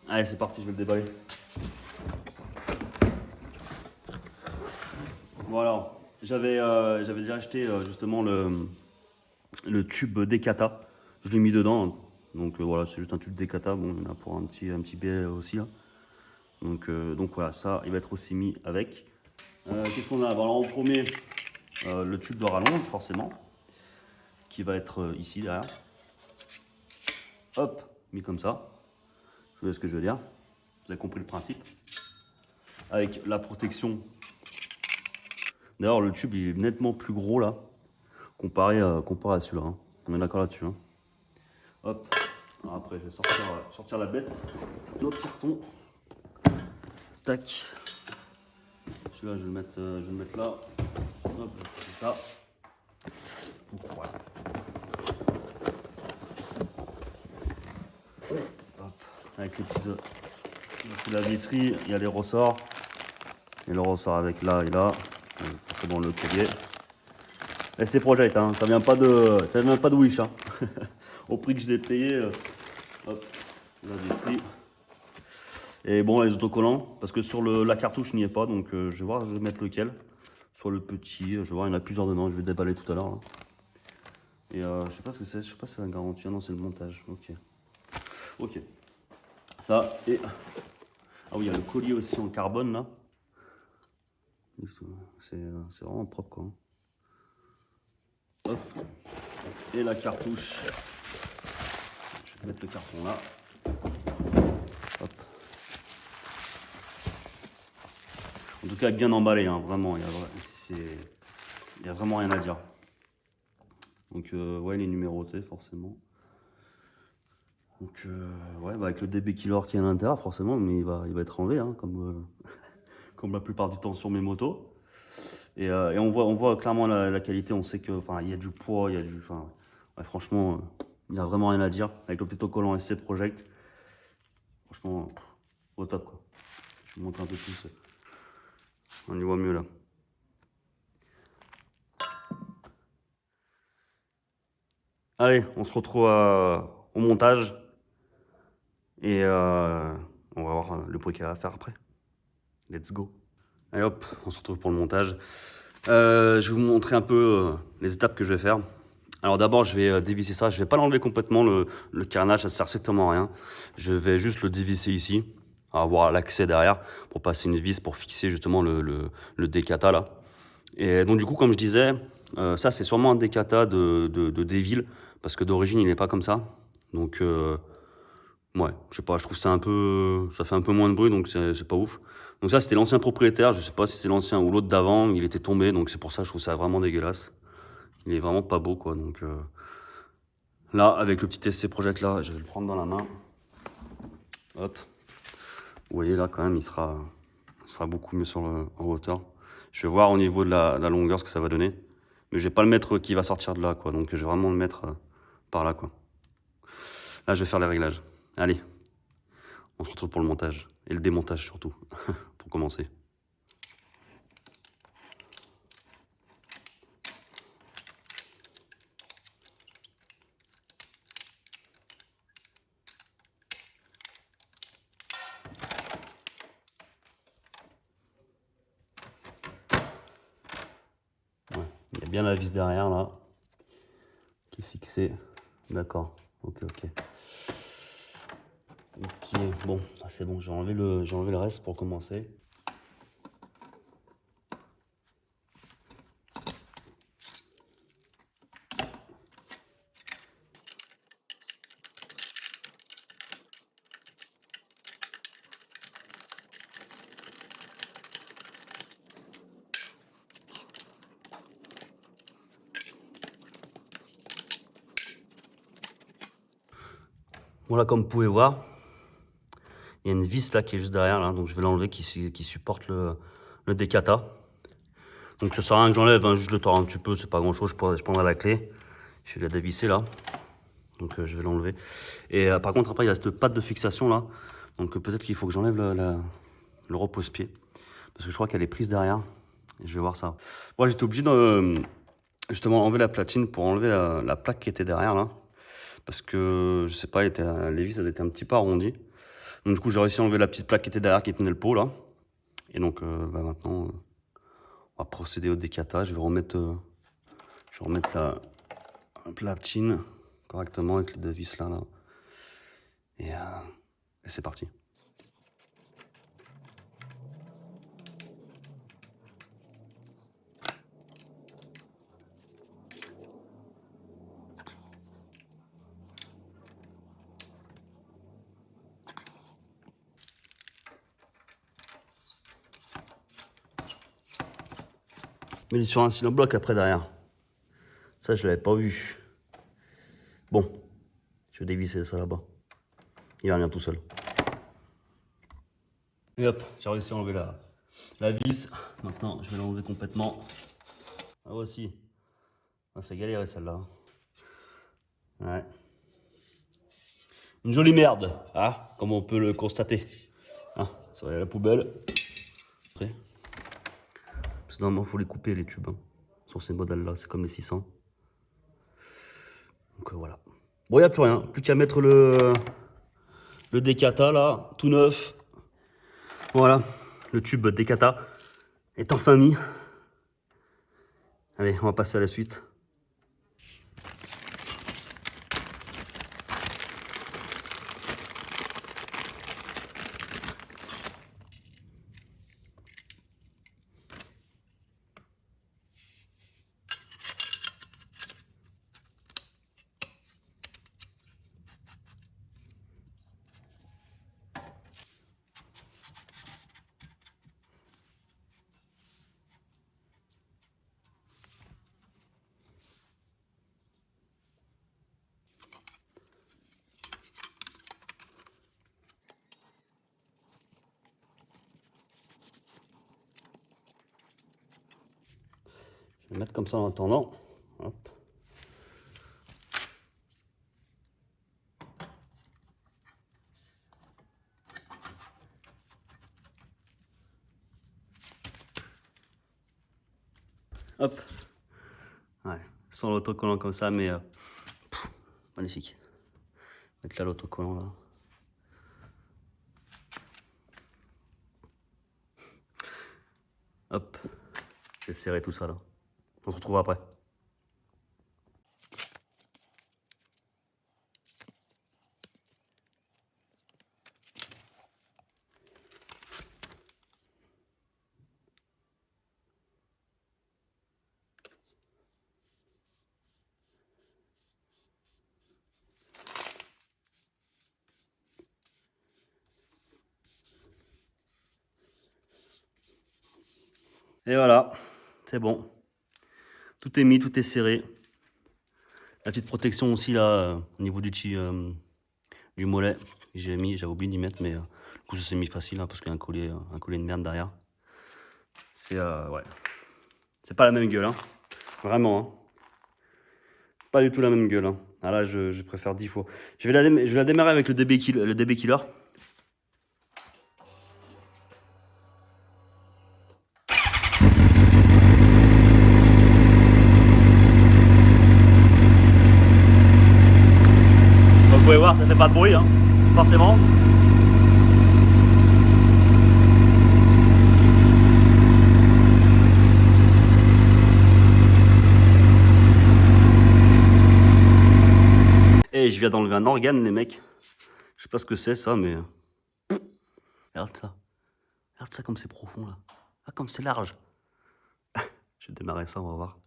Allez, c'est parti, je vais le déballer. Voilà, j'avais déjà acheté justement le tube Decata. Je l'ai mis dedans. Donc voilà, c'est juste un tube Decata. Bon, il y en a pour un petit billet aussi là. Donc voilà, ça, il va être aussi mis avec. Qu'est-ce qu'on a? Alors en premier, le tube de rallonge, forcément, qui va être ici derrière. Hop, mis comme ça. Je vous dis ce que je veux dire. Vous avez compris le principe. Avec la protection. D'ailleurs, le tube il est nettement plus gros là, comparé à celui-là. Hein. On est d'accord là-dessus. Hein. Hop. Alors après, je vais sortir la bête. Notre carton. Tac. Celui-là, je vais le mettre là. Hop, c'est ça. Voilà. Hop. Avec les petits c'est la visserie, il y a les ressorts. Et le ressort avec là et là. Forcément le collier. Et c'est Project, hein. Ça vient pas de Wish. Hein. Au prix que je l'ai payé. Hop, la visserie. Et bon, les autocollants, parce que sur la cartouche n'y est pas, donc je vais voir, je vais mettre lequel. Soit le petit, je vais voir, il y en a plusieurs dedans, je vais déballer tout à l'heure. Hein. Et je sais pas ce que c'est, je sais pas si c'est la garantie, ah non c'est le montage, ok. Ok. Ça, et... Ah oui, il y a le collier aussi en carbone là. C'est vraiment propre quoi. Hop. Et la cartouche. Je vais mettre le carton là. Hop. En tout cas, bien emballé, hein, vraiment. Il y a vraiment rien à dire. Donc, ouais, il est numéroté, forcément. Donc, ouais, bah, avec le DB Killer qui est à l'intérieur, forcément, mais il va être enlevé, hein, comme la plupart du temps sur mes motos. Et on voit clairement la qualité. On sait que, enfin, il y a du poids, il y a du, enfin, ouais, franchement, il n'y a vraiment rien à dire. Avec le petit autocollant SC Project, franchement, au top, quoi. Je vous montre un peu plus. On y voit mieux là. Allez, on se retrouve au montage et on va voir le bruit qu'il y a à faire après. Let's go. Allez hop, on se retrouve pour le montage. Je vais vous montrer un peu les étapes que je vais faire. Alors d'abord, je vais dévisser ça. Je vais pas l'enlever complètement, le carnage, ça sert strictement à rien. Je vais juste le dévisser ici, avoir l'accès derrière pour passer une vis pour fixer justement le Decata là. Et donc du coup, comme je disais, ça c'est sûrement un Decata de Devil, parce que d'origine il n'est pas comme ça. Donc ouais, je sais pas, je trouve ça ça fait un peu moins de bruit, donc c'est pas ouf. Donc ça c'était l'ancien propriétaire, je sais pas si c'est l'ancien ou l'autre d'avant, il était tombé, donc c'est pour ça que je trouve ça vraiment dégueulasse. Il est vraiment pas beau quoi, donc là avec le petit SC Project là, je vais le prendre dans la main. Hop, vous voyez là quand même il sera beaucoup mieux en hauteur. Je vais voir au niveau de la longueur ce que ça va donner. Mais je vais pas le mettre qui va sortir de là, quoi. Donc je vais vraiment le mettre par là, quoi. Là, je vais faire les réglages. Allez, on se retrouve pour le montage. Et le démontage surtout, pour commencer. Ouais. Il y a bien la vis derrière, là, qui est fixée. D'accord, ok. Ok, bon, ah, c'est bon, j'ai enlevé le reste pour commencer. Voilà, comme vous pouvez voir, il y a une vis là qui est juste derrière, là, donc je vais l'enlever qui supporte le Decata. Donc ça sert à rien que j'enlève, hein, juste le tords un petit peu, c'est pas grand chose, je prendrai la clé. Je vais la dévisser là. Donc je vais l'enlever. Et par contre après il y a cette patte de fixation là. Donc peut-être qu'il faut que j'enlève le repose-pied. Parce que je crois qu'elle est prise derrière. Et je vais voir ça. Moi j'étais obligé de justement enlever la platine pour enlever la plaque qui était derrière là. parce que, je sais pas, les vis, elles étaient un petit peu arrondies. Donc du coup, j'ai réussi à enlever la petite plaque qui était derrière, qui tenait le pot, là. Et donc, maintenant, on va procéder au décata. Je vais remettre la platine correctement avec les deux vis là. Et c'est parti. Mais il est sur un silo bloc après derrière. Ça, je l'avais pas vu. Bon, je vais dévisser ça là-bas. Il va venir tout seul. Et hop, j'ai réussi à enlever la vis. Maintenant, je vais l'enlever complètement. Ah aussi. On fait galérer celle-là. Ouais. Une jolie merde, hein, comme on peut le constater. Hein, ça va aller à la poubelle. Après. Parce que normalement, il faut les couper les tubes. Hein. Sur ces modèles-là, c'est comme les 600. Donc voilà. Bon, il n'y a plus rien. Plus qu'à mettre le décata là, tout neuf. Voilà. Le tube décata est enfin mis. Allez, on va passer à la suite. Je vais mettre comme ça en attendant. Hop. Hop. Ouais, sans l'autocollant comme ça, mais magnifique. Avec là l'autocollant là. Hop. Je vais serrer tout ça là. On se retrouve après. Et voilà, c'est bon. Tout est mis, tout est serré. La petite protection aussi là, au niveau du mollet, j'ai mis, j'avais oublié d'y mettre, mais du coup ça s'est mis facile hein, parce qu'il y a un collier de merde derrière. C'est ouais, c'est pas la même gueule, hein. Vraiment. Hein. Pas du tout la même gueule. Hein. Ah là, je préfère 10 fois. Je vais la démarrer avec le DB Killer. Vous pouvez voir, ça fait pas de bruit, hein, forcément. Et je viens d'enlever un organe, les mecs. Je sais pas ce que c'est, ça, mais... Regarde ça. Regarde ça comme c'est profond, là. Ah, comme c'est large. Je vais démarrer ça, on va voir.